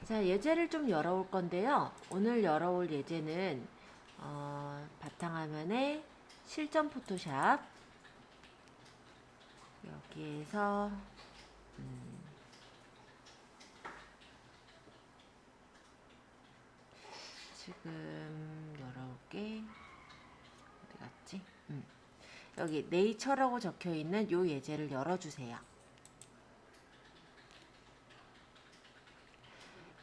자, 예제를 좀 열어올 건데요. 오늘 열어올 예제는 바탕화면에 실전 포토샵 여기에서 지금 열어올게. 어디 갔지? 여기 네이처라고 적혀 있는 요 예제를 열어주세요.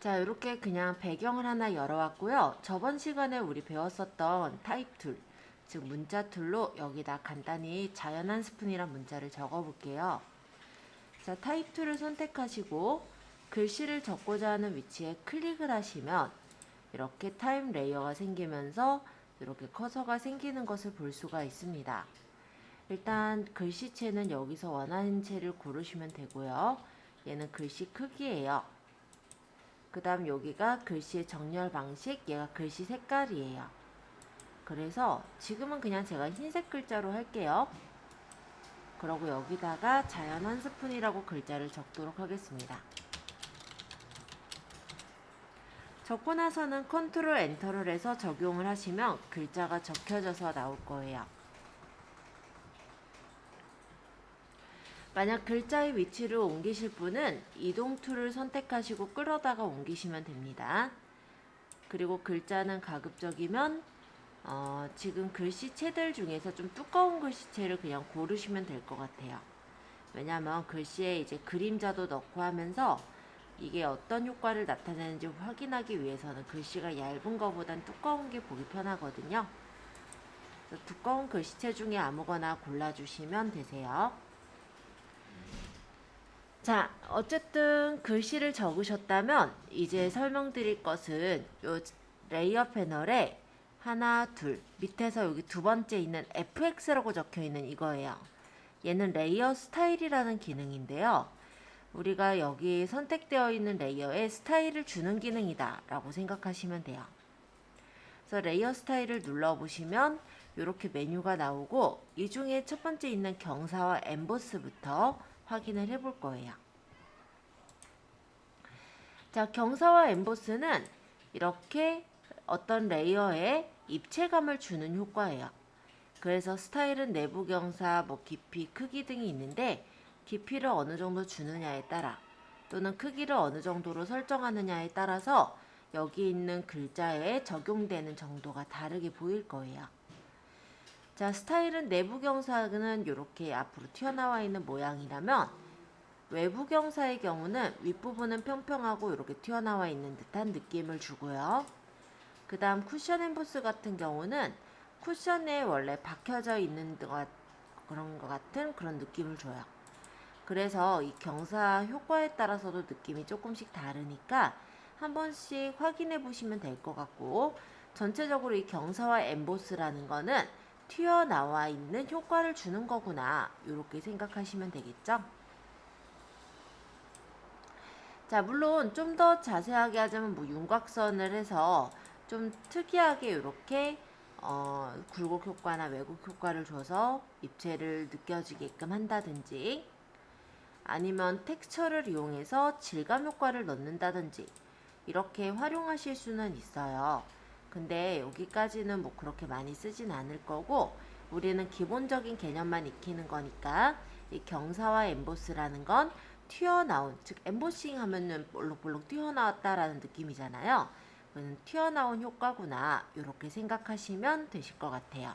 자, 이렇게 그냥 배경을 하나 열어왔고요. 저번 시간에 우리 배웠었던 타입 툴, 즉 문자 툴로 여기다 간단히 자연 한 스푼이란 문자를 적어 볼게요. 자, 타입 툴을 선택하시고 글씨를 적고자 하는 위치에 클릭을 하시면 이렇게 타임 레이어가 생기면서 이렇게 커서가 생기는 것을 볼 수가 있습니다. 일단 글씨체는 여기서 원하는 채를 고르시면 되고요. 얘는 글씨 크기예요. 그 다음 여기가 글씨의 정렬 방식, 얘가 글씨 색깔이에요. 그래서 지금은 그냥 제가 흰색 글자로 할게요. 그리고 여기다가 자연 한 스푼이라고 글자를 적도록 하겠습니다. 적고 나서는 컨트롤 엔터를 해서 적용을 하시면 글자가 적혀져서 나올 거예요. 만약 글자의 위치를 옮기실 분은 이동 툴을 선택하시고 끌어다가 옮기시면 됩니다. 그리고 글자는 가급적이면 지금 글씨체들 중에서 좀 두꺼운 글씨체를 그냥 고르시면 될 것 같아요. 왜냐하면 글씨에 이제 그림자도 넣고 하면서 이게 어떤 효과를 나타내는지 확인하기 위해서는 글씨가 얇은 것보단 두꺼운 게 보기 편하거든요. 그래서 두꺼운 글씨체 중에 아무거나 골라주시면 되세요. 자, 어쨌든 글씨를 적으셨다면 이제 설명드릴 것은 요 레이어 패널에 하나, 둘, 밑에서 여기 두 번째 있는 FX라고 적혀 있는 이거예요. 얘는 레이어 스타일이라는 기능인데요. 우리가 여기 선택되어 있는 레이어에 스타일을 주는 기능이다 라고 생각하시면 돼요. 그래서 레이어 스타일을 눌러보시면 이렇게 메뉴가 나오고 이 중에 첫 번째 있는 경사와 엠보스부터 확인을 해볼 거예요. 자, 경사와 엠보스는 이렇게 어떤 레이어에 입체감을 주는 효과예요. 그래서 스타일은 내부 경사, 깊이, 크기 등이 있는데 깊이를 어느 정도 주느냐에 따라 또는 크기를 어느 정도로 설정하느냐에 따라서 여기 있는 글자에 적용되는 정도가 다르게 보일 거예요. 자, 스타일은 내부 경사는 이렇게 앞으로 튀어나와 있는 모양이라면 외부 경사의 경우는 윗부분은 평평하고 이렇게 튀어나와 있는 듯한 느낌을 주고요. 그 다음 쿠션 엠보스 같은 경우는 쿠션에 원래 박혀져 있는 그런 것 같은 그런 느낌을 줘요. 그래서 이 경사 효과에 따라서도 느낌이 조금씩 다르니까 한 번씩 확인해 보시면 될 것 같고, 전체적으로 이 경사와 엠보스라는 거는 튀어나와 있는 효과를 주는 거구나, 이렇게 생각하시면 되겠죠. 자, 물론 좀 더 자세하게 하자면 윤곽선을 해서 좀 특이하게 이렇게 굴곡 효과나 왜곡 효과를 줘서 입체를 느껴지게끔 한다든지, 아니면 텍스처를 이용해서 질감 효과를 넣는다든지 이렇게 활용하실 수는 있어요. 근데 여기까지는 뭐 그렇게 많이 쓰진 않을 거고, 우리는 기본적인 개념만 익히는 거니까 이 경사와 엠보스라는 건 튀어나온, 즉 엠보싱 하면은 볼록볼록 튀어나왔다라는 느낌이잖아요. 그건 튀어나온 효과구나, 이렇게 생각하시면 되실 것 같아요.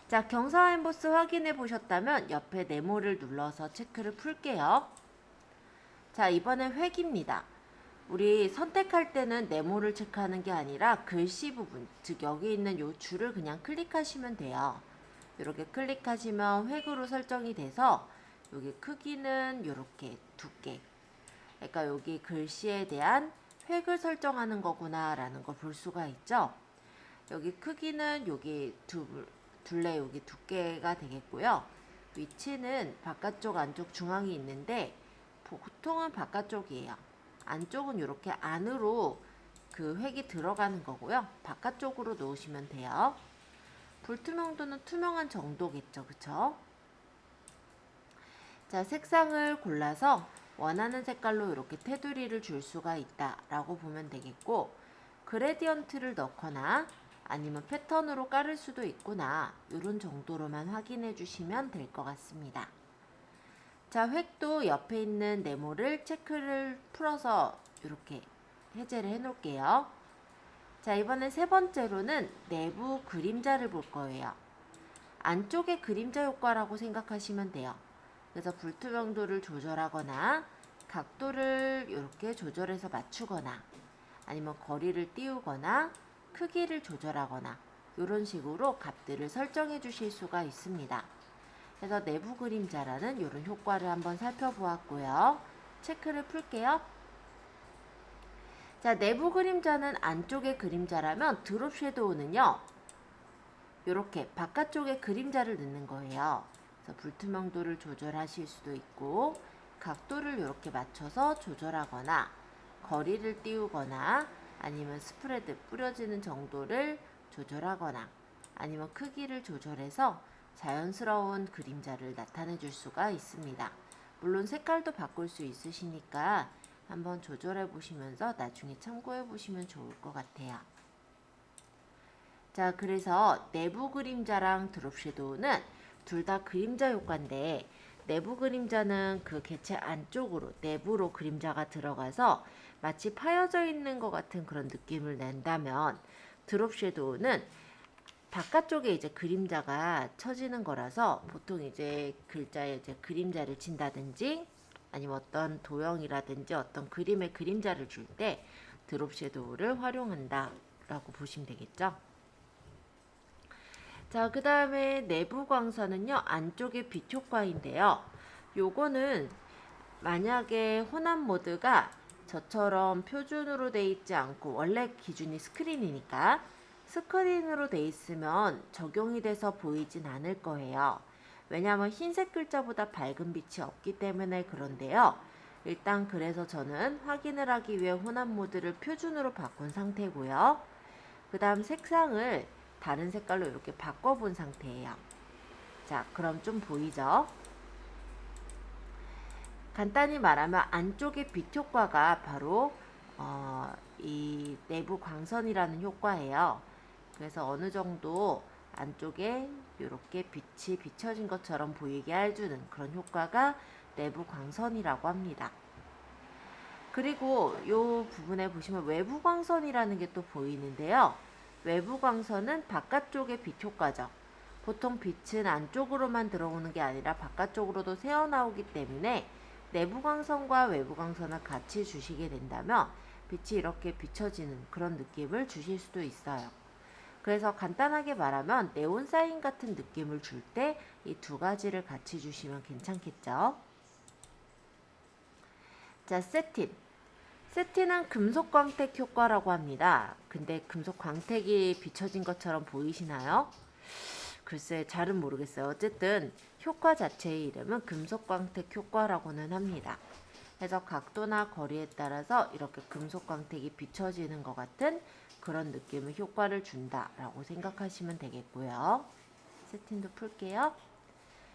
자, 경사와 엠보스 확인해 보셨다면 옆에 네모를 눌러서 체크를 풀게요. 자, 이번엔 획입니다. 우리 선택할 때는 네모를 체크하는 게 아니라 글씨 부분, 즉 여기 있는 요 줄을 그냥 클릭하시면 돼요. 이렇게 클릭하시면 획으로 설정이 돼서 여기 크기는 이렇게 두께, 그러니까 여기 글씨에 대한 획을 설정하는 거구나 라는 걸 볼 수가 있죠. 여기 크기는 여기 둘레 여기 두께가 되겠고요. 위치는 바깥쪽 안쪽 중앙이 있는데 보통은 바깥쪽이에요. 안쪽은 이렇게 안으로 그 획이 들어가는 거고요. 바깥쪽으로 놓으시면 돼요. 불투명도는 투명한 정도겠죠. 그쵸? 자, 색상을 골라서 원하는 색깔로 이렇게 테두리를 줄 수가 있다라고 보면 되겠고, 그레디언트를 넣거나 아니면 패턴으로 깔을 수도 있구나, 이런 정도로만 확인해 주시면 될 것 같습니다. 자, 획도 옆에 있는 네모를 체크를 풀어서 이렇게 해제를 해 놓을게요. 자, 이번엔 세 번째로는 내부 그림자를 볼 거예요. 안쪽의 그림자 효과라고 생각하시면 돼요. 그래서 불투명도를 조절하거나 각도를 이렇게 조절해서 맞추거나 아니면 거리를 띄우거나 크기를 조절하거나 이런 식으로 값들을 설정해 주실 수가 있습니다. 그래서 내부 그림자라는 이런 효과를 한번 살펴보았고요. 체크를 풀게요. 자, 내부 그림자는 안쪽의 그림자라면 드롭 섀도우는요, 이렇게 바깥쪽에 그림자를 넣는 거예요. 그래서 불투명도를 조절하실 수도 있고, 각도를 이렇게 맞춰서 조절하거나 거리를 띄우거나 아니면 스프레드 뿌려지는 정도를 조절하거나 아니면 크기를 조절해서 자연스러운 그림자를 나타내 줄 수가 있습니다. 물론 색깔도 바꿀 수 있으시니까 한번 조절해 보시면서 나중에 참고해 보시면 좋을 것 같아요. 자, 그래서 내부 그림자랑 드롭 섀도우는 둘 다 그림자 효과인데, 내부 그림자는 그 객체 안쪽으로 내부로 그림자가 들어가서 마치 파여져 있는 것 같은 그런 느낌을 낸다면, 드롭 섀도우는 바깥쪽에 이제 그림자가 쳐지는 거라서 보통 이제 글자에 이제 그림자를 친다든지 아니면 어떤 도형이라든지 어떤 그림에 그림자를 줄 때 드롭 섀도우를 활용한다 라고 보시면 되겠죠. 자, 그 다음에 내부 광선은요, 안쪽의 빛 효과인데요. 요거는 만약에 혼합 모드가 저처럼 표준으로 돼 있지 않고, 원래 기준이 스크린이니까 스크린으로 돼 있으면 적용이 돼서 보이진 않을 거예요. 왜냐하면 흰색 글자보다 밝은 빛이 없기 때문에 그런데요. 일단 그래서 저는 확인을 하기 위해 혼합 모드를 표준으로 바꾼 상태고요. 그 다음 색상을 다른 색깔로 이렇게 바꿔본 상태예요. 자, 그럼 좀 보이죠? 간단히 말하면 안쪽의 빛 효과가 바로 이 내부 광선이라는 효과예요. 그래서 어느 정도 안쪽에 이렇게 빛이 비춰진 것처럼 보이게 해주는 그런 효과가 내부 광선이라고 합니다. 그리고 이 부분에 보시면 외부 광선이라는 게 또 보이는데요. 외부 광선은 바깥쪽의 빛 효과죠. 보통 빛은 안쪽으로만 들어오는 게 아니라 바깥쪽으로도 새어나오기 때문에 내부 광선과 외부 광선을 같이 주시게 된다면 빛이 이렇게 비춰지는 그런 느낌을 주실 수도 있어요. 그래서 간단하게 말하면 네온 사인 같은 느낌을 줄 때 이 두 가지를 같이 주시면 괜찮겠죠. 자, 세틴. 세틴은 금속 광택 효과라고 합니다. 근데 금속 광택이 비춰진 것처럼 보이시나요? 글쎄, 잘은 모르겠어요. 어쨌든 효과 자체의 이름은 금속 광택 효과라고는 합니다. 그래서 각도나 거리에 따라서 이렇게 금속 광택이 비춰지는 것 같은 그런 느낌의 효과를 준다라고 생각하시면 되겠고요. 세팅도 풀게요.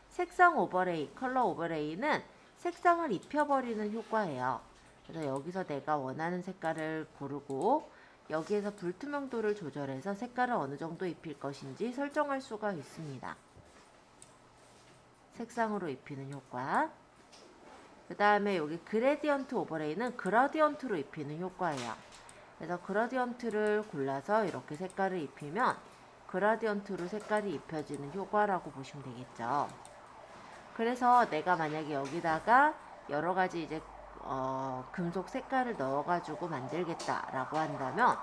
색상 오버레이, 컬러 오버레이는 색상을 입혀버리는 효과예요. 그래서 여기서 내가 원하는 색깔을 고르고 여기에서 불투명도를 조절해서 색깔을 어느 정도 입힐 것인지 설정할 수가 있습니다. 색상으로 입히는 효과. 그 다음에 여기 그레디언트 오버레이는 그라디언트로 입히는 효과예요. 그래서 그라디언트를 골라서 이렇게 색깔을 입히면 그라디언트로 색깔이 입혀지는 효과라고 보시면 되겠죠. 그래서 내가 만약에 여기다가 여러 가지 이제 금속 색깔을 넣어가지고 만들겠다라고 한다면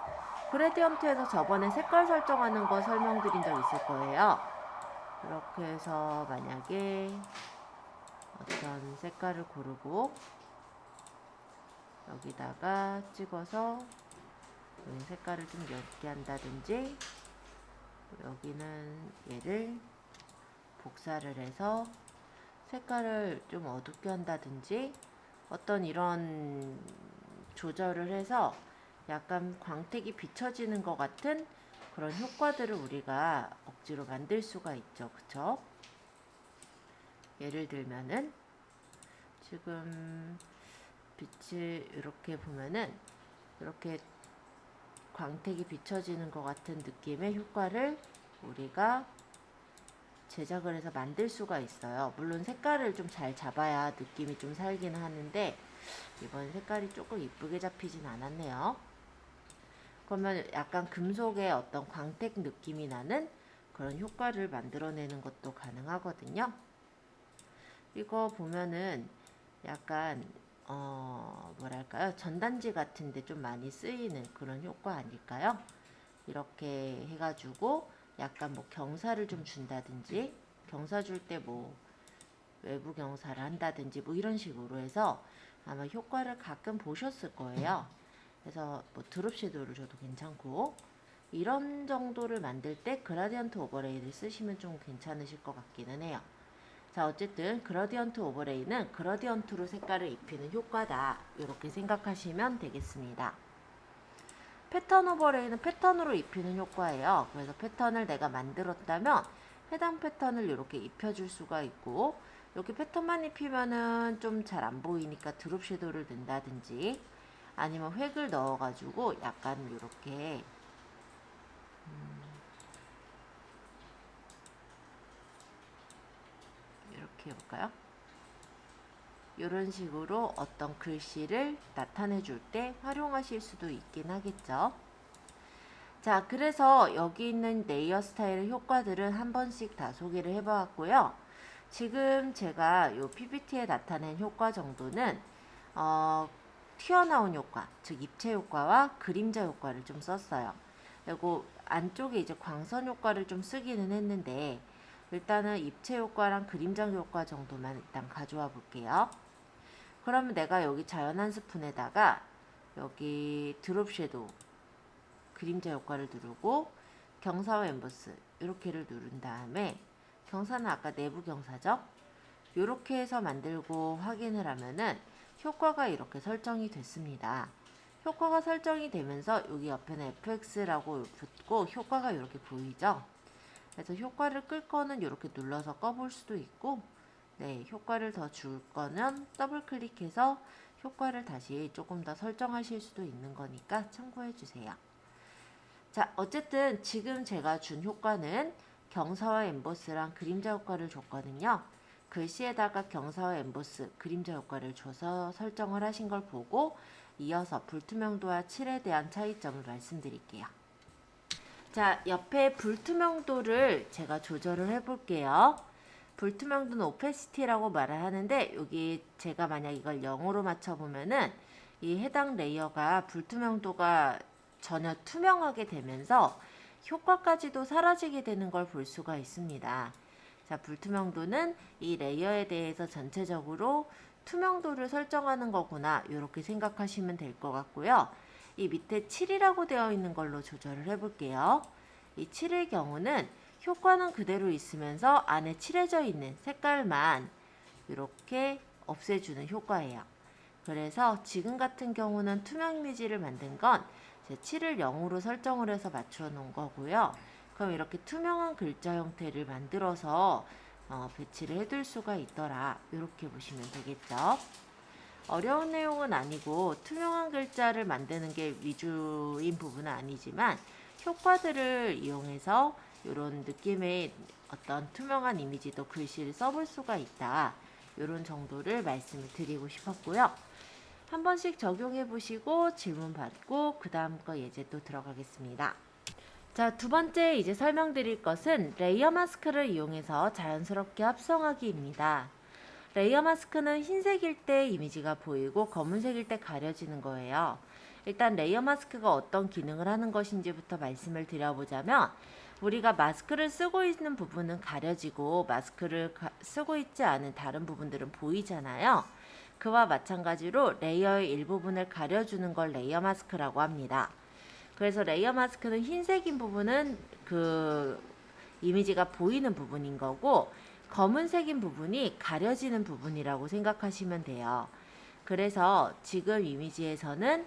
그레디언트에서 저번에 색깔 설정하는 거 설명드린 적 있을 거예요. 그렇게 해서 만약에 어떤 색깔을 고르고 여기다가 찍어서 여기 색깔을 좀 옅게 한다든지 여기는 얘를 복사를 해서 색깔을 좀 어둡게 한다든지 어떤 이런 조절을 해서 약간 광택이 비춰지는 것 같은 그런 효과들을 우리가 억지로 만들 수가 있죠. 그쵸? 예를 들면은 지금 빛을 이렇게 보면은 이렇게 광택이 비춰지는 것 같은 느낌의 효과를 우리가 제작을 해서 만들 수가 있어요. 물론 색깔을 좀 잘 잡아야 느낌이 좀 살긴 하는데 이번 색깔이 조금 이쁘게 잡히진 않았네요. 그러면 약간 금속의 어떤 광택 느낌이 나는 그런 효과를 만들어내는 것도 가능하거든요. 이거 보면은 약간 뭐랄까요, 전단지 같은데 좀 많이 쓰이는 그런 효과 아닐까요? 이렇게 해가지고 약간 뭐 경사를 좀 준다든지, 경사 줄 때 뭐 외부 경사를 한다든지 뭐 이런 식으로 해서 아마 효과를 가끔 보셨을 거예요. 그래서 뭐 드롭 섀도우를 줘도 괜찮고, 이런 정도를 만들 때 그라디언트 오버레이를 쓰시면 좀 괜찮으실 것 같기는 해요. 자, 어쨌든 그라디언트 오버레이는 그라디언트로 색깔을 입히는 효과다, 이렇게 생각하시면 되겠습니다. 패턴 오버레이는 패턴으로 입히는 효과예요. 그래서 패턴을 내가 만들었다면 해당 패턴을 이렇게 입혀줄 수가 있고, 이렇게 패턴만 입히면은 좀 잘 안 보이니까 드롭 섀도우를 넣는다든지 아니면 획을 넣어가지고 약간 이렇게 이렇게 해볼까요? 이런 식으로 어떤 글씨를 나타내 줄 때 활용하실 수도 있긴 하겠죠. 자, 그래서 여기 있는 레이어 스타일의 효과들은 한 번씩 다 소개를 해보았고요. 지금 제가 요 PPT에 나타낸 효과 정도는 튀어나온 효과, 즉 입체 효과와 그림자 효과를 좀 썼어요. 그리고 안쪽에 이제 광선 효과를 좀 쓰기는 했는데 일단은 입체 효과랑 그림자 효과 정도만 일단 가져와 볼게요. 그러면 내가 여기 자연 한 스푼에다가 여기 드롭 섀도우 그림자 효과를 누르고 경사와 엠보스 이렇게를 누른 다음에, 경사는 아까 내부 경사죠? 이렇게 해서 만들고 확인을 하면은 효과가 이렇게 설정이 됐습니다. 효과가 설정이 되면서 여기 옆에는 FX라고 붙고 효과가 이렇게 보이죠? 그래서 효과를 끌 거는 이렇게 눌러서 꺼볼 수도 있고, 네, 효과를 더 줄 거는 더블 클릭해서 효과를 다시 조금 더 설정하실 수도 있는 거니까 참고해 주세요. 자, 어쨌든 지금 제가 준 효과는 경사와 엠보스랑 그림자 효과를 줬거든요. 글씨에다가 경사와 엠보스, 그림자 효과를 줘서 설정을 하신 걸 보고 이어서 불투명도와 칠에 대한 차이점을 말씀드릴게요. 자, 옆에 불투명도를 제가 조절을 해볼게요. 불투명도는 오페시티라고 말을 하는데 여기 제가 만약 이걸 0으로 맞춰보면은 이 해당 레이어가 불투명도가 전혀 투명하게 되면서 효과까지도 사라지게 되는 걸 볼 수가 있습니다. 자, 불투명도는 이 레이어에 대해서 전체적으로 투명도를 설정하는 거구나, 이렇게 생각하시면 될 것 같고요. 이 밑에 7이라고 되어 있는 걸로 조절을 해볼게요. 이 7의 경우는 효과는 그대로 있으면서 안에 칠해져 있는 색깔만 이렇게 없애주는 효과예요. 그래서 지금 같은 경우는 투명 이미지를 만든 건 7을 0으로 설정을 해서 맞춰 놓은 거고요. 그럼 이렇게 투명한 글자 형태를 만들어서 배치를 해둘 수가 있더라, 이렇게 보시면 되겠죠. 어려운 내용은 아니고 투명한 글자를 만드는 게 위주인 부분은 아니지만 효과들을 이용해서 이런 느낌의 어떤 투명한 이미지도 글씨를 써볼 수가 있다, 이런 정도를 말씀을 드리고 싶었고요. 한 번씩 적용해 보시고 질문 받고 그 다음 거 예제 또 들어가겠습니다. 자, 두 번째 이제 설명드릴 것은 레이어 마스크를 이용해서 자연스럽게 합성하기입니다. 레이어 마스크는 흰색일 때 이미지가 보이고 검은색일 때 가려지는 거예요. 일단 레이어 마스크가 어떤 기능을 하는 것인지부터 말씀을 드려보자면, 우리가 마스크를 쓰고 있는 부분은 가려지고 마스크를 쓰고 있지 않은 다른 부분들은 보이잖아요. 그와 마찬가지로 레이어의 일부분을 가려주는 걸 레이어 마스크라고 합니다. 그래서 레이어 마스크는 흰색인 부분은 그 이미지가 보이는 부분인 거고, 검은색인 부분이 가려지는 부분이라고 생각하시면 돼요. 그래서 지금 이미지에서는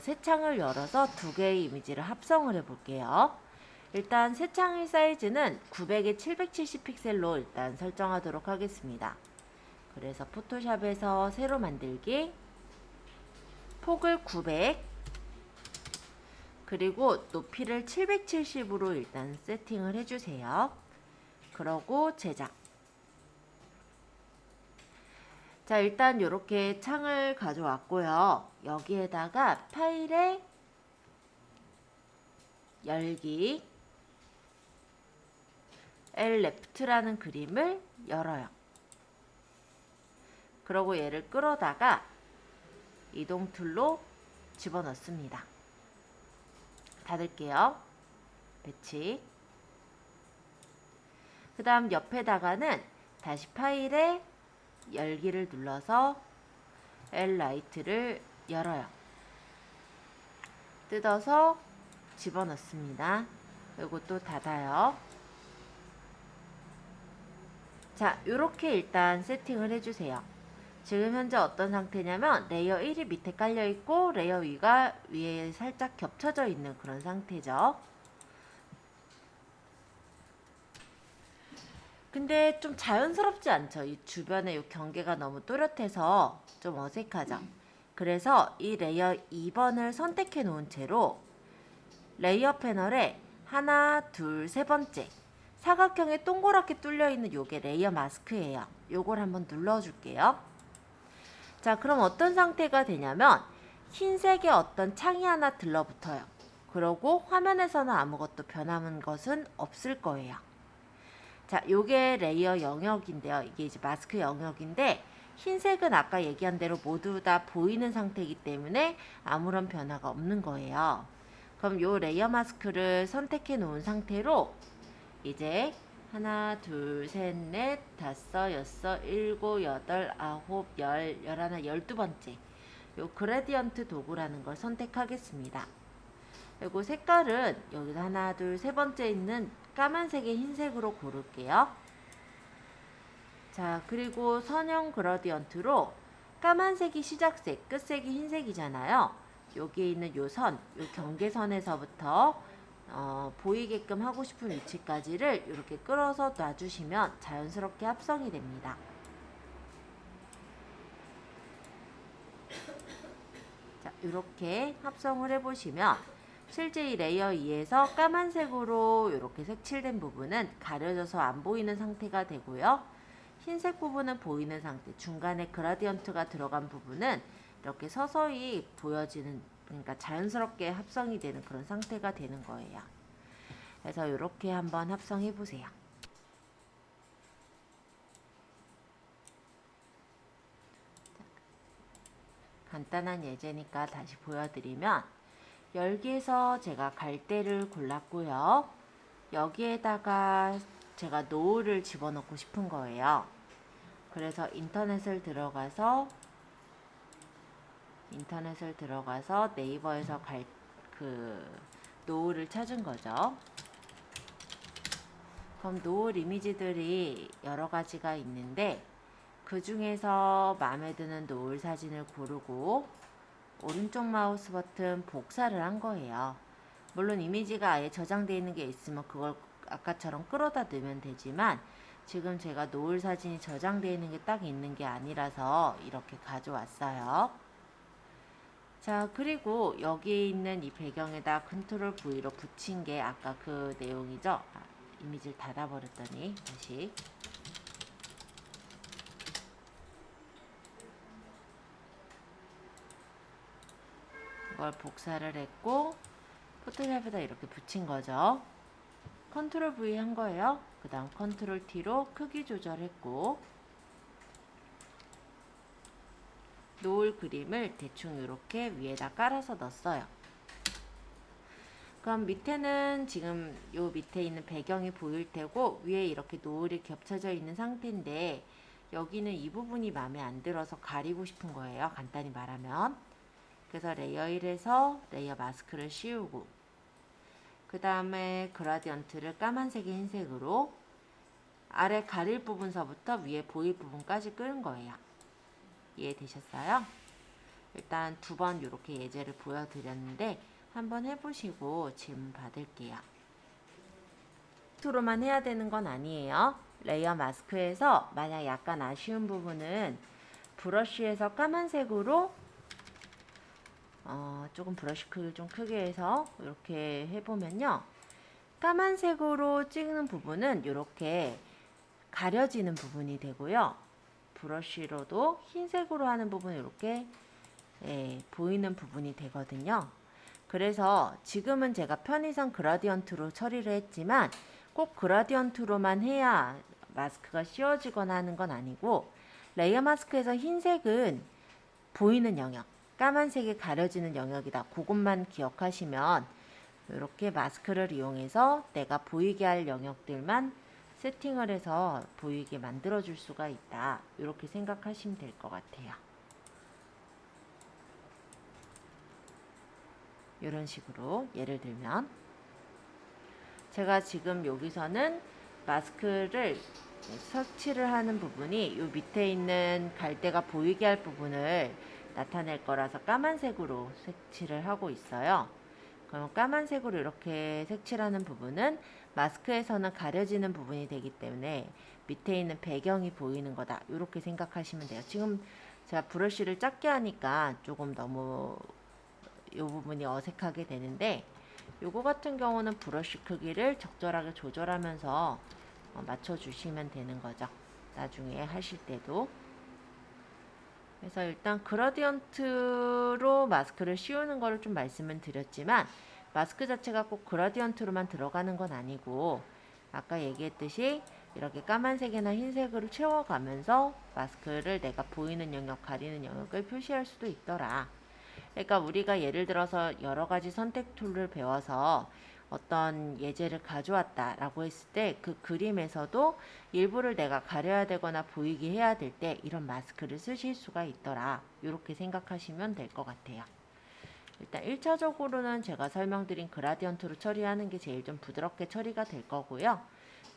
새 창을 열어서 두 개의 이미지를 합성을 해 볼게요. 일단 새 창의 사이즈는 900에 770 픽셀로 일단 설정하도록 하겠습니다. 그래서 포토샵에서 새로 만들기, 폭을 900, 그리고 높이를 770으로 일단 세팅을 해주세요. 그러고 제작. 자, 일단 이렇게 창을 가져왔고요. 여기에다가 파일에 열기 Lleft라는 그림을 열어요. 그러고 얘를 끌어다가 이동 툴로 집어넣습니다. 닫을게요. 배치. 그 다음 옆에다가는 다시 파일에 열기를 눌러서 Llight를 열어요. 뜯어서 집어넣습니다. 그리고 또 닫아요. 자, 이렇게 일단 세팅을 해주세요. 지금 현재 어떤 상태냐면 레이어 1이 밑에 깔려있고 레이어 위에 살짝 겹쳐져 있는 그런 상태죠. 근데 좀 자연스럽지 않죠? 이 주변에 이 경계가 너무 또렷해서 좀 어색하죠? 그래서 이 레이어 2번을 선택해 놓은 채로 레이어 패널에 하나, 둘, 세 번째 사각형에 동그랗게 뚫려 있는 요게 레이어 마스크예요. 요걸 한번 눌러줄게요. 자, 그럼 어떤 상태가 되냐면 흰색의 어떤 창이 하나 들러붙어요. 그러고 화면에서는 아무것도 변하는 것은 없을 거예요. 자, 요게 레이어 영역인데요. 이게 이제 마스크 영역인데 흰색은 아까 얘기한 대로 모두 다 보이는 상태이기 때문에 아무런 변화가 없는 거예요. 그럼 요 레이어 마스크를 선택해 놓은 상태로 이제 하나, 둘, 셋, 넷, 다섯, 여섯, 일곱, 여덟, 아홉, 열, 열하나, 12번째 요 그레디언트 도구라는 걸 선택하겠습니다. 그리고 색깔은 여기서 하나, 둘, 세 번째 있는 까만색의 흰색으로 고를게요. 자, 그리고 선형 그라디언트로 까만색이 시작색, 끝색이 흰색이잖아요. 여기에 있는 요 선, 요 경계선에서부터 보이게끔 하고 싶은 위치까지를 이렇게 끌어서 놔주시면 자연스럽게 합성이 됩니다. 자, 이렇게 합성을 해보시면 실제 이 레이어 2에서 까만색으로 이렇게 색칠된 부분은 가려져서 안 보이는 상태가 되고요. 흰색 부분은 보이는 상태, 중간에 그라디언트가 들어간 부분은 이렇게 서서히 보여지는, 그러니까 자연스럽게 합성이 되는 그런 상태가 되는 거예요. 그래서 이렇게 한번 합성해 보세요. 간단한 예제니까 다시 보여드리면 열기에서 제가 갈대를 골랐고요. 여기에다가 제가 노을을 집어넣고 싶은 거예요. 그래서 인터넷을 들어가서 네이버에서 노을을 찾은 거죠. 그럼 노을 이미지들이 여러 가지가 있는데 그 중에서 마음에 드는 노을 사진을 고르고 오른쪽 마우스 버튼 복사를 한 거예요. 물론 이미지가 아예 저장되어 있는 게 있으면 그걸 아까처럼 끌어다 넣으면 되지만 지금 제가 노을 사진이 저장되어 있는 게 딱 있는 게 아니라서 이렇게 가져왔어요. 자, 그리고 여기 있는 이 배경에다 컨트롤 V로 붙인 게 아까 그 내용이죠. 이미지를 닫아버렸더니 다시 이걸 복사를 했고 포토샵에다 이렇게 붙인 거죠. 컨트롤 V 한 거예요. 그 다음 컨트롤 T로 크기 조절했고 노을 그림을 대충 이렇게 위에다 깔아서 넣었어요. 그럼 밑에는 지금 요 밑에 있는 배경이 보일 테고 위에 이렇게 노을이 겹쳐져 있는 상태인데 여기는 이 부분이 마음에 안 들어서 가리고 싶은 거예요. 간단히 말하면. 그래서 레이어 1에서 레이어 마스크를 씌우고 그 다음에 그라디언트를 까만색의 흰색으로 아래 가릴 부분서부터 위에 보일 부분까지 끄는 거예요. 이해되셨어요? 일단 두 번 이렇게 예제를 보여드렸는데 한번 해보시고 질문 받을게요. 로만 해야 되는 건 아니에요. 레이어 마스크에서 만약 약간 아쉬운 부분은 브러쉬에서 까만색으로 조금 브러쉬 크기를 좀 크게 해서 이렇게 해보면요. 까만색으로 찍는 부분은 이렇게 가려지는 부분이 되고요. 브러쉬로도 흰색으로 하는 부분은 이렇게 보이는 부분이 되거든요. 그래서 지금은 제가 편의상 그라디언트로 처리를 했지만 꼭 그라디언트로만 해야 마스크가 씌워지거나 하는 건 아니고, 레이어 마스크에서 흰색은 보이는 영역, 까만색이 가려지는 영역이다. 그것만 기억하시면 이렇게 마스크를 이용해서 내가 보이게 할 영역들만 세팅을 해서 보이게 만들어 줄 수가 있다. 이렇게 생각하시면 될 것 같아요. 이런 식으로 예를 들면 제가 지금 여기서는 마스크를 설치를 하는 부분이 이 밑에 있는 갈대가 보이게 할 부분을 나타낼 거라서 까만색으로 색칠을 하고 있어요. 그럼 까만색으로 이렇게 색칠하는 부분은 마스크에서는 가려지는 부분이 되기 때문에 밑에 있는 배경이 보이는 거다. 이렇게 생각하시면 돼요. 지금 제가 브러쉬를 작게 하니까 조금 너무 이 부분이 어색하게 되는데, 요거 같은 경우는 브러쉬 크기를 적절하게 조절하면서 맞춰주시면 되는 거죠. 나중에 하실 때도. 그래서 일단 그라디언트로 마스크를 씌우는 거를 좀 말씀을 드렸지만, 마스크 자체가 꼭 그라디언트로만 들어가는 건 아니고, 아까 얘기했듯이 이렇게 까만색이나 흰색으로 채워가면서 마스크를 내가 보이는 영역, 가리는 영역을 표시할 수도 있더라. 그러니까 우리가 예를 들어서 여러 가지 선택 툴을 배워서 어떤 예제를 가져왔다라고 했을 때 그 그림에서도 일부를 내가 가려야 되거나 보이게 해야 될 때 이런 마스크를 쓰실 수가 있더라. 이렇게 생각하시면 될 것 같아요. 일단 1차적으로는 제가 설명드린 그라디언트로 처리하는 게 제일 좀 부드럽게 처리가 될 거고요.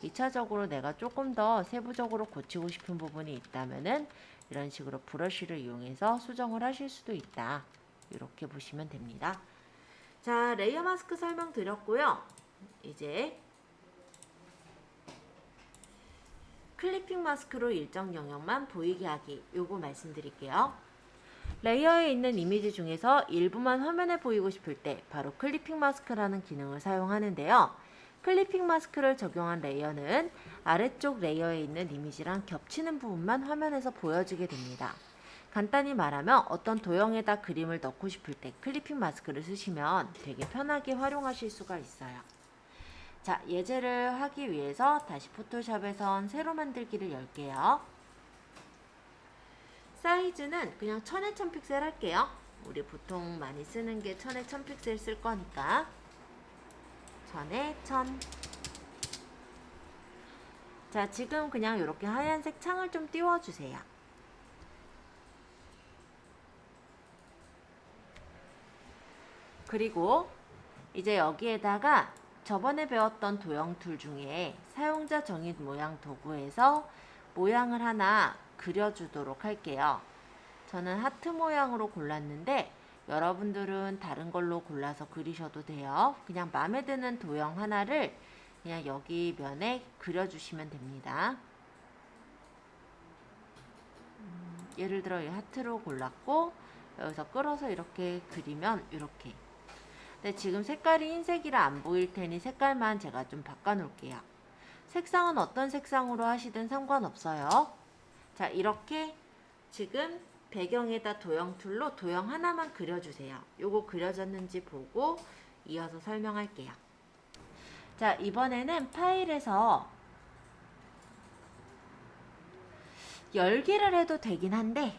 2차적으로 내가 조금 더 세부적으로 고치고 싶은 부분이 있다면은 이런 식으로 브러쉬를 이용해서 수정을 하실 수도 있다. 이렇게 보시면 됩니다. 자, 레이어 마스크 설명드렸고요. 이제 클리핑 마스크로 일정 영역만 보이게 하기, 요거 말씀드릴게요. 레이어에 있는 이미지 중에서 일부만 화면에 보이고 싶을 때 바로 클리핑 마스크라는 기능을 사용하는데요. 클리핑 마스크를 적용한 레이어는 아래쪽 레이어에 있는 이미지랑 겹치는 부분만 화면에서 보여지게 됩니다. 간단히 말하면 어떤 도형에다 그림을 넣고 싶을 때 클리핑 마스크를 쓰시면 되게 편하게 활용하실 수가 있어요. 자, 예제를 하기 위해서 다시 포토샵에선 새로 만들기를 열게요. 사이즈는 그냥 1000에 1000픽셀 할게요. 우리 보통 많이 쓰는 게 1000에 1000픽셀 쓸 거니까 1000에 1000. 자, 지금 그냥 이렇게 하얀색 창을 좀 띄워주세요. 그리고 이제 여기에다가 저번에 배웠던 도형 툴 중에 사용자 정의 모양 도구에서 모양을 하나 그려주도록 할게요. 저는 하트 모양으로 골랐는데 여러분들은 다른 걸로 골라서 그리셔도 돼요. 그냥 마음에 드는 도형 하나를 그냥 여기 면에 그려주시면 됩니다. 예를 들어 이 하트로 골랐고 여기서 끌어서 이렇게 그리면 이렇게. 근데 지금 색깔이 흰색이라 안 보일 테니 색깔만 제가 좀 바꿔 놓을게요. 색상은 어떤 색상으로 하시든 상관없어요. 자, 이렇게 지금 배경에다 도형 툴로 도형 하나만 그려주세요. 요거 그려졌는지 보고 이어서 설명할게요. 자, 이번에는 파일에서 열기를 해도 되긴 한데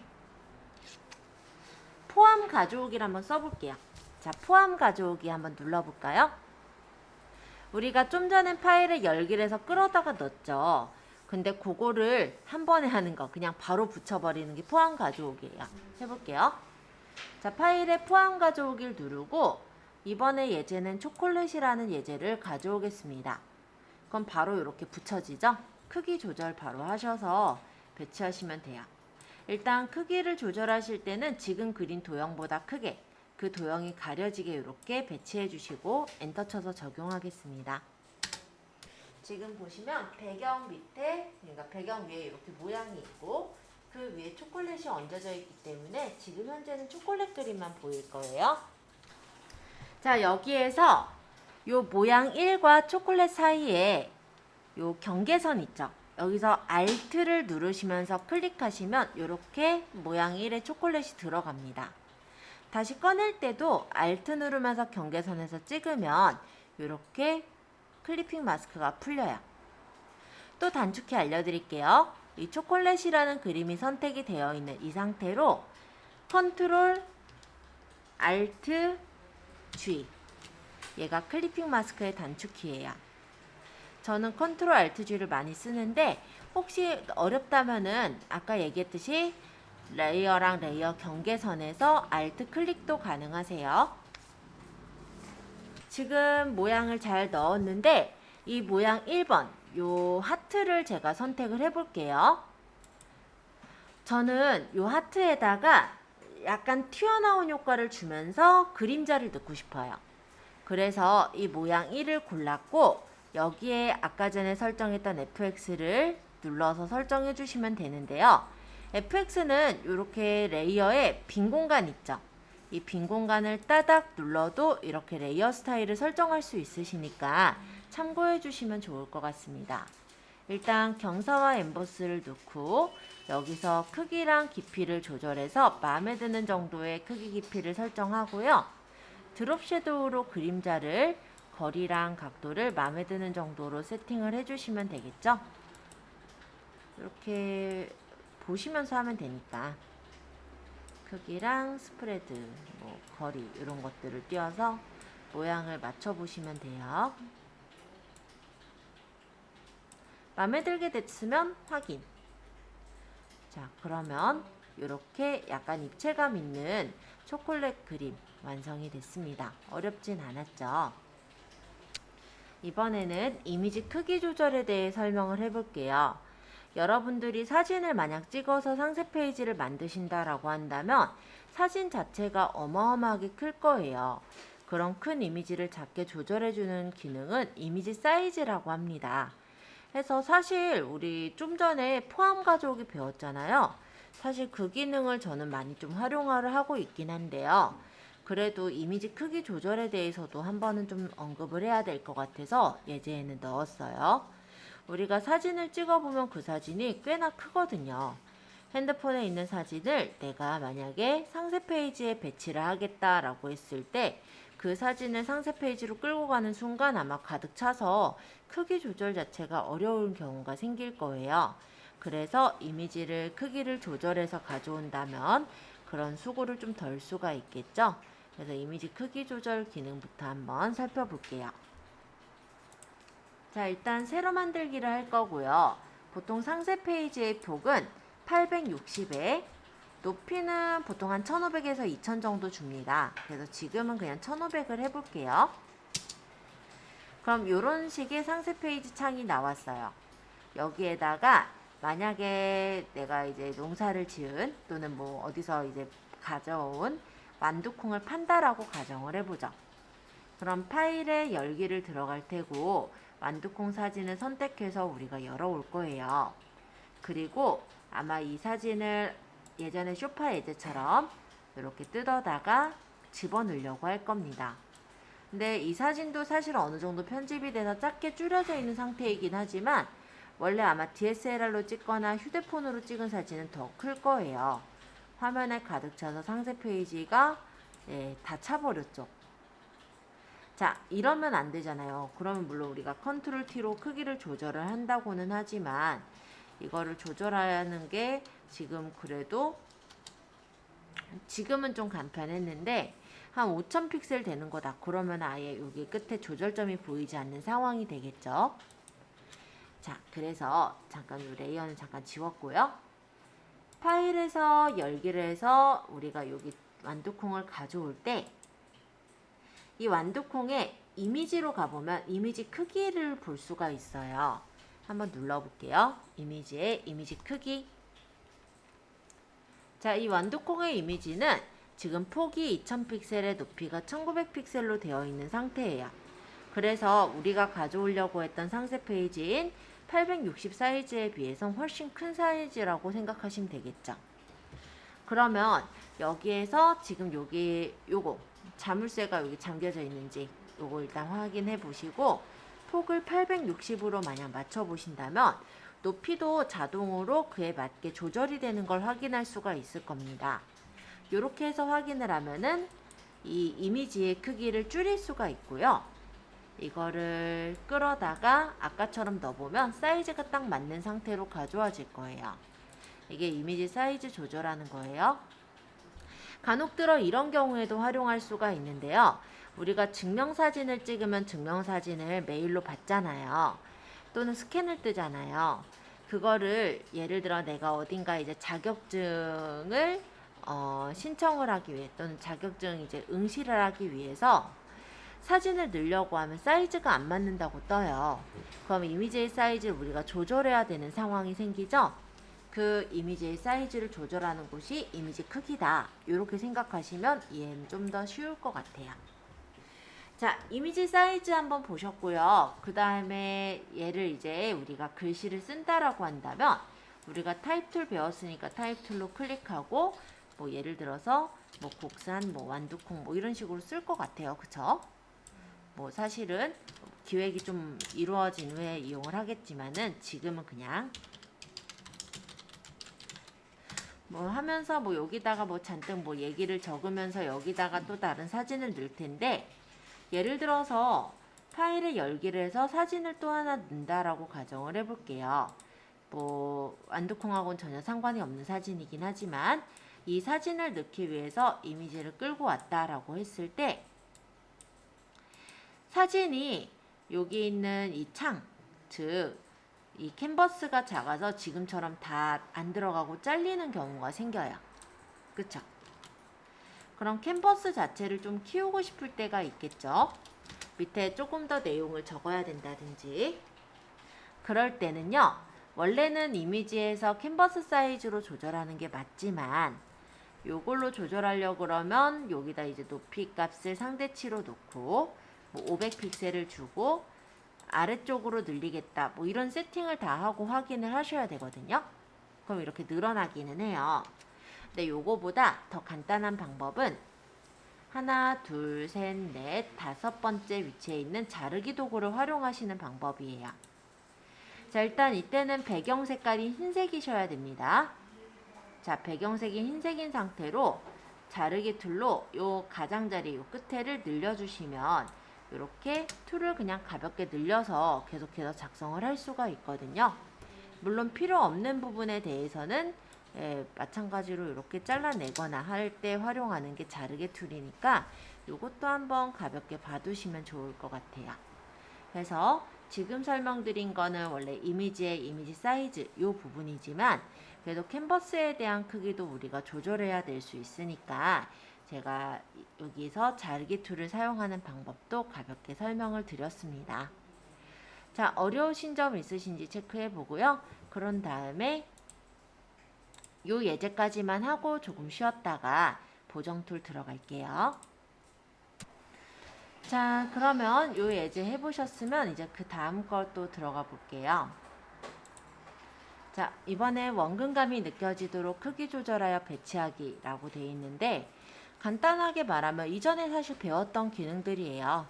포함 가져오기를 한번 써볼게요. 자, 포함 가져오기 한번 눌러볼까요? 우리가 좀 전에 파일에 열기를 해서 끌어다가 넣었죠. 근데 그거를 한 번에 하는 거 그냥 바로 붙여버리는 게 포함 가져오기예요. 해볼게요. 자, 파일에 포함 가져오기를 누르고 이번에 예제는 초콜릿이라는 예제를 가져오겠습니다. 그럼 바로 이렇게 붙여지죠? 크기 조절 바로 하셔서 배치하시면 돼요. 일단 크기를 조절하실 때는 지금 그린 도형보다 크게 그 도형이 가려지게 이렇게 배치해 주시고 엔터 쳐서 적용하겠습니다. 지금 보시면 배경 밑에, 그러니까 배경 위에 이렇게 모양이 있고 그 위에 초콜릿이 얹어져 있기 때문에 지금 현재는 초콜릿 그림만 보일 거예요. 자, 여기에서 요 모양 1과 초콜릿 사이에 요 경계선 있죠. 여기서 Alt를 누르시면서 클릭하시면 이렇게 모양 1의 초콜릿이 들어갑니다. 다시 꺼낼 때도 Alt 누르면서 경계선에서 찍으면 이렇게 클리핑 마스크가 풀려요. 또 단축키 알려드릴게요. 이 초콜릿이라는 그림이 선택이 되어 있는 이 상태로 컨트롤 Alt G, 얘가 클리핑 마스크의 단축키예요. 저는 컨트롤 Alt G를 많이 쓰는데 혹시 어렵다면은 아까 얘기했듯이 레이어랑 레이어 경계선에서 Alt 클릭도 가능하세요. 지금 모양을 잘 넣었는데 이 모양 1번 요 하트를 제가 선택을 해볼게요. 저는 요 하트에다가 약간 튀어나온 효과를 주면서 그림자를 넣고 싶어요. 그래서 이 모양 1을 골랐고 여기에 아까 전에 설정했던 FX를 눌러서 설정해 주시면 되는데요. FX는 이렇게 레이어에 빈 공간 있죠. 이 빈 공간을 따닥 눌러도 이렇게 레이어 스타일을 설정할 수 있으시니까 참고해 주시면 좋을 것 같습니다. 일단 경사와 엠보스를 넣고 여기서 크기랑 깊이를 조절해서 마음에 드는 정도의 크기 깊이를 설정하고요. 드롭 섀도우로 그림자를 거리랑 각도를 마음에 드는 정도로 세팅을 해주시면 되겠죠. 이렇게 보시면서 하면 되니까 크기랑 스프레드, 거리 이런 것들을 띄워서 모양을 맞춰 보시면 돼요. 마음에 들게 됐으면 확인. 자, 그러면 이렇게 약간 입체감 있는 초콜릿 그림 완성이 됐습니다. 어렵진 않았죠? 이번에는 이미지 크기 조절에 대해 설명을 해볼게요. 여러분들이 사진을 만약 찍어서 상세 페이지를 만드신다라고 한다면 사진 자체가 어마어마하게 클 거예요. 그런 큰 이미지를 작게 조절해주는 기능은 이미지 사이즈라고 합니다. 그래서 사실 우리 좀 전에 포함 가져오기 배웠잖아요. 사실 그 기능을 저는 많이 좀 활용을 하고 있긴 한데요. 그래도 이미지 크기 조절에 대해서도 한 번은 좀 언급을 해야 될 것 같아서 예제에는 넣었어요. 우리가 사진을 찍어보면 그 사진이 꽤나 크거든요. 핸드폰에 있는 사진을 내가 만약에 상세 페이지에 배치를 하겠다라고 했을 때 그 사진을 상세 페이지로 끌고 가는 순간 아마 가득 차서 크기 조절 자체가 어려운 경우가 생길 거예요. 그래서 이미지를 크기를 조절해서 가져온다면 그런 수고를 좀 덜 수가 있겠죠. 그래서 이미지 크기 조절 기능부터 한번 살펴볼게요. 자, 일단 세로 만들기를 할 거고요. 보통 상세 페이지의 폭은 860에 높이는 보통 한 1500에서 2000 정도 줍니다. 그래서 지금은 그냥 1500을 해볼게요. 그럼 이런 식의 상세 페이지 창이 나왔어요. 여기에다가 만약에 내가 이제 농사를 지은 또는 뭐 어디서 이제 가져온 완두콩을 판다라고 가정을 해보죠. 그럼 파일에 열기를 들어갈 테고 완두콩 사진을 선택해서 우리가 열어올 거예요. 그리고 아마 이 사진을 예전에 쇼파 예제처럼 이렇게 뜯어다가 집어넣으려고 할 겁니다. 근데 이 사진도 사실 어느 정도 편집이 돼서 작게 줄여져 있는 상태이긴 하지만 원래 아마 DSLR로 찍거나 휴대폰으로 찍은 사진은 더 클 거예요. 화면에 가득 차서 상세 페이지가 다 차버렸죠. 자, 이러면 안 되잖아요. 그러면 물론 우리가 컨트롤 T로 크기를 조절을 한다고는 하지만 이거를 조절하는 게 지금 그래도 지금은 좀 간편했는데 한 5000 픽셀 되는 거다. 그러면 아예 여기 끝에 조절점이 보이지 않는 상황이 되겠죠. 자, 그래서 잠깐 이 레이어는 잠깐 지웠고요. 파일에서 열기를 해서 우리가 여기 완두콩을 가져올 때 이 완두콩의 이미지로 가보면 이미지 크기를 볼 수가 있어요. 한번 눌러볼게요. 이미지의 이미지 크기. 자, 이 완두콩의 이미지는 지금 폭이 2000 픽셀에 높이가 1900 픽셀로 되어 있는 상태예요. 그래서 우리가 가져오려고 했던 상세 페이지인 860 사이즈에 비해서 훨씬 큰 사이즈라고 생각하시면 되겠죠. 그러면 여기에서 지금 요거 자물쇠가 여기 잠겨져 있는지 요거 일단 확인해 보시고 폭을 860으로 만약 맞춰 보신다면 높이도 자동으로 그에 맞게 조절이 되는 걸 확인할 수가 있을 겁니다. 이렇게 해서 확인을 하면은 이 이미지의 크기를 줄일 수가 있고요. 이거를 끌어다가 아까처럼 넣어보면 사이즈가 딱 맞는 상태로 가져와질 거예요. 이게 이미지 사이즈 조절하는 거예요. 간혹 들어 이런 경우에도 활용할 수가 있는데요. 우리가 증명사진을 찍으면 증명사진을 메일로 받잖아요. 또는 스캔을 뜨잖아요. 그거를 예를 들어 내가 어딘가 이제 자격증을 신청을 하기 위해 또는 자격증 이제 응시를 하기 위해서 사진을 넣으려고 하면 사이즈가 안 맞는다고 떠요. 그럼 이미지의 사이즈를 우리가 조절해야 되는 상황이 생기죠. 그 이미지의 사이즈를 조절하는 곳이 이미지 크기다. 이렇게 생각하시면 이해는 좀 더 쉬울 것 같아요. 자, 이미지 사이즈 한번 보셨고요. 그 다음에 얘를 이제 우리가 글씨를 쓴다라고 한다면 우리가 타입 툴 배웠으니까 타입 툴로 클릭하고 뭐 예를 들어서 뭐 곡산, 뭐 완두콩 뭐 이런 식으로 쓸 것 같아요. 그쵸? 뭐 사실은 기획이 좀 이루어진 후에 이용을 하겠지만은 지금은 그냥 뭐 하면서 뭐 여기다가 뭐 잔뜩 뭐 얘기를 적으면서 여기다가 또 다른 사진을 넣을 텐데 예를 들어서 파일을 열기를 해서 사진을 또 하나 넣는다라고 가정을 해볼게요. 뭐 완두콩하고는 전혀 상관이 없는 사진이긴 하지만 이 사진을 넣기 위해서 이미지를 끌고 왔다라고 했을 때 사진이 여기 있는 이 창, 즉 이 캔버스가 작아서 지금처럼 다 안 들어가고 잘리는 경우가 생겨요. 그쵸? 그럼 캔버스 자체를 좀 키우고 싶을 때가 있겠죠. 밑에 조금 더 내용을 적어야 된다든지. 그럴 때는요. 원래는 이미지에서 캔버스 사이즈로 조절하는 게 맞지만 요걸로 조절하려고 그러면 여기다 이제 높이 값을 상대치로 놓고 뭐 500픽셀을 주고 아래쪽으로 늘리겠다 뭐 이런 세팅을 다 하고 확인을 하셔야 되거든요. 그럼 이렇게 늘어나기는 해요. 근데 요거보다 더 간단한 방법은 하나, 둘, 셋, 넷, 다섯 번째 위치에 있는 자르기 도구를 활용하시는 방법이에요. 자, 일단 이때는 배경 색깔이 흰색이셔야 됩니다. 자, 배경색이 흰색인 상태로 자르기 툴로 요 가장자리 요 끝에를 늘려주시면 이렇게 툴을 그냥 가볍게 늘려서 계속해서 작성을 할 수가 있거든요. 물론 필요 없는 부분에 대해서는 마찬가지로 이렇게 잘라내거나 할 때 활용하는 게 자르기 툴이니까 이것도 한번 가볍게 봐두시면 좋을 것 같아요. 그래서 지금 설명드린 거는 원래 이미지의 이미지 사이즈 이 부분이지만 그래도 캔버스에 대한 크기도 우리가 조절해야 될 수 있으니까 제가 여기서 자르기 툴을 사용하는 방법도 가볍게 설명을 드렸습니다. 자, 어려우신 점 있으신지 체크해 보고요. 그런 다음에 요 예제까지만 하고 조금 쉬었다가 보정 툴 들어갈게요. 자, 그러면 요 예제 해보셨으면 이제 그 다음 걸 또 들어가 볼게요. 자, 이번에 원근감이 느껴지도록 크기 조절하여 배치하기 라고 되어 있는데 간단하게 말하면 이전에 사실 배웠던 기능들이에요.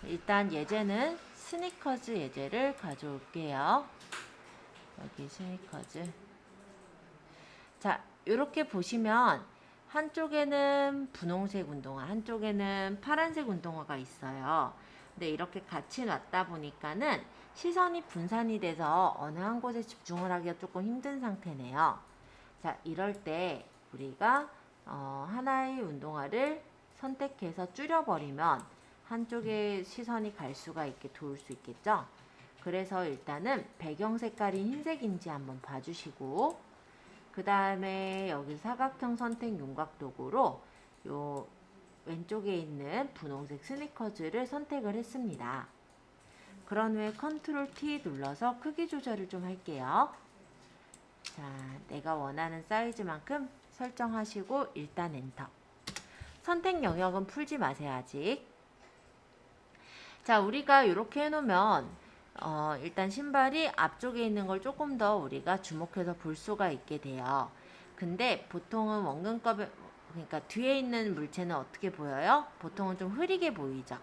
일단 예제는 스니커즈 예제를 가져올게요. 여기 스니커즈. 자, 이렇게 보시면 한쪽에는 분홍색 운동화, 한쪽에는 파란색 운동화가 있어요. 근데 이렇게 같이 놨다 보니까는 시선이 분산이 돼서 어느 한 곳에 집중을 하기가 조금 힘든 상태네요. 자, 이럴 때 우리가 하나의 운동화를 선택해서 줄여버리면 한쪽에 시선이 갈 수가 있게 도울 수 있겠죠. 그래서 일단은 배경 색깔이 흰색인지 한번 봐주시고 그 다음에 여기 사각형 선택 윤곽 도구로 요 왼쪽에 있는 분홍색 스니커즈를 선택을 했습니다. 그런 후에 컨트롤 T 눌러서 크기 조절을 좀 할게요. 자, 내가 원하는 사이즈만큼 설정하시고 일단 엔터. 선택 영역은 풀지 마세요, 아직. 자, 우리가 이렇게 해놓으면 일단 신발이 앞쪽에 있는 걸 조금 더 우리가 주목해서 볼 수가 있게 돼요. 근데 보통은 원근법에, 그러니까 뒤에 있는 물체는 어떻게 보여요? 보통은 좀 흐리게 보이죠.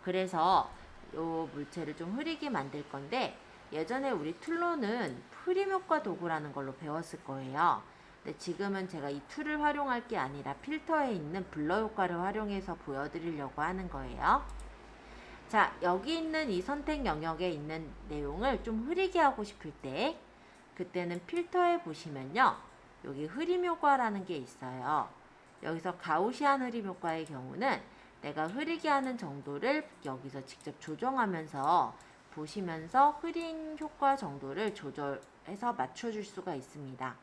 그래서 요 물체를 좀 흐리게 만들 건데, 예전에 우리 툴로는 프림 효과 도구라는 걸로 배웠을 거예요. 근데 지금은 제가 이 툴을 활용할 게 아니라 필터에 있는 블러 효과를 활용해서 보여드리려고 하는 거예요. 자, 여기 있는 이 선택 영역에 있는 내용을 좀 흐리게 하고 싶을 때, 그때는 필터에 보시면요, 여기 흐림 효과라는 게 있어요. 여기서 가우시안 흐림 효과의 경우는 내가 흐리게 하는 정도를 여기서 직접 조정하면서 보시면서 흐림 효과 정도를 조절해서 맞춰줄 수가 있습니다.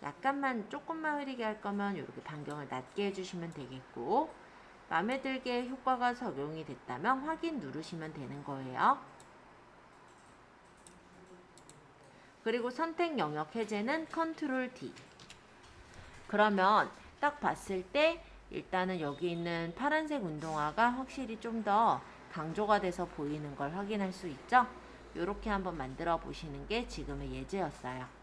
약간만 조금만 흐리게 할 거면 이렇게 반경을 낮게 해주시면 되겠고, 마음에 들게 효과가 적용이 됐다면 확인 누르시면 되는 거예요. 그리고 선택 영역 해제는 컨트롤 D. 그러면 딱 봤을 때 일단은 여기 있는 파란색 운동화가 확실히 좀 더 강조가 돼서 보이는 걸 확인할 수 있죠. 이렇게 한번 만들어 보시는 게 지금의 예제였어요.